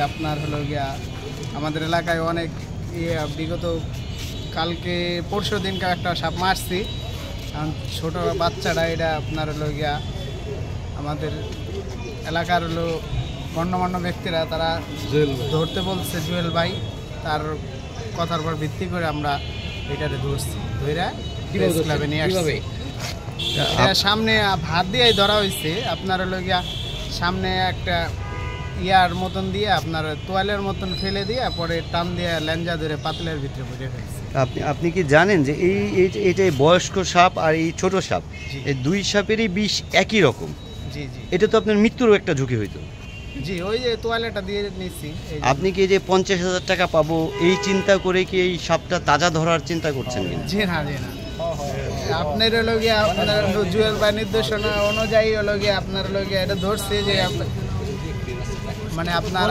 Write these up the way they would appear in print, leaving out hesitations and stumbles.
আপনার হলো গিয়া আমাদের এলাকায় অনেক বিগত কালকে পরশু দিনকে একটা সাপ মারছি। ছোট বাচ্চাটা এটা আপনার হলো গিয়া আমাদের এলাকার হলো গণ্যমান্য ব্যক্তিরা তারা ধরতে বলছে জুয়েল ভাই, তার কথার উপর ভিত্তি করে আমরা এটাতে ধরছি। ধরে প্রেস ক্লাবে নিয়ে আসছি। সামনে ভাত দিয়ে ধরা হয়েছে আপনার হলো গিয়া সামনে একটা ইয়ার মতন দিয়ে আপনার তোয়ালের মতন ফেলে দিয়ে পরে টান দিয়ে ল্যাঞ্জা ধরে পাতলের ভিতরে ভরে ফেলছে। আপনি কি জানেন যে এইটা বয়স্ক সাপ আর এই ছোট সাপ এই দুই সাপেরই বিষ একই রকম? জি জি। এটা তো আপনার মৃত্যুরও একটা ঝুঁকি হইতো। জি, ওই যে তোয়ালেটা দিয়ে নিচ্ছি। আপনি কি এই যে 50,000 টাকা পাবো এই চিন্তা করে কি এই সাপটা তাজা ধরার চিন্তা করছেন? জি না জি না, আপনার হলো গিয়ে আপনার জুয়েল ভাই নির্দেশনা অনুযায়ী হলো গিয়ে আপনার হলো গিয়ে এটা ধরছে যে মানে আপনার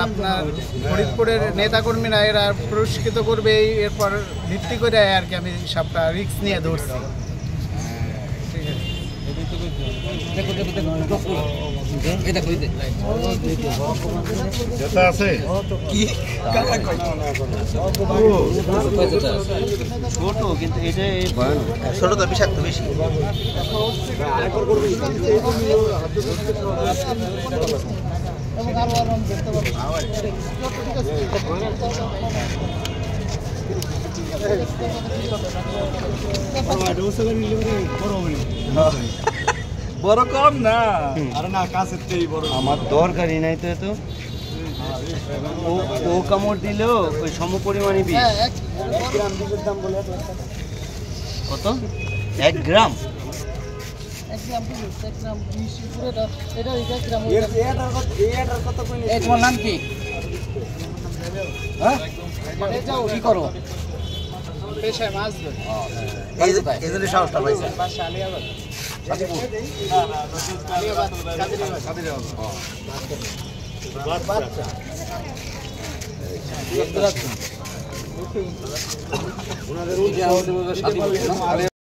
ফরিদপুরের নেতাকর্মীরা এরা পুরস্কৃত করবে, এরপর ভিত্তি করে আর কি আমি সবটা রিস্ক নিয়ে ধরছি। ছোট কিন্তু এটা ছোটটা বিষাক্ত বেশি। বড় কম না, আরে না কাছের চেয়ে বড় আমার দরকারই নাই তো এত। ও কামড় দিলেও ওই সম পরিমাণে বিষ। কত? 1 গ্রাম? তোমার নাম কি? কি করো? পেশায় মাছ ধরি। এই জন্য সাহসটা পাইছে। বাসা আলিয়াবাদ।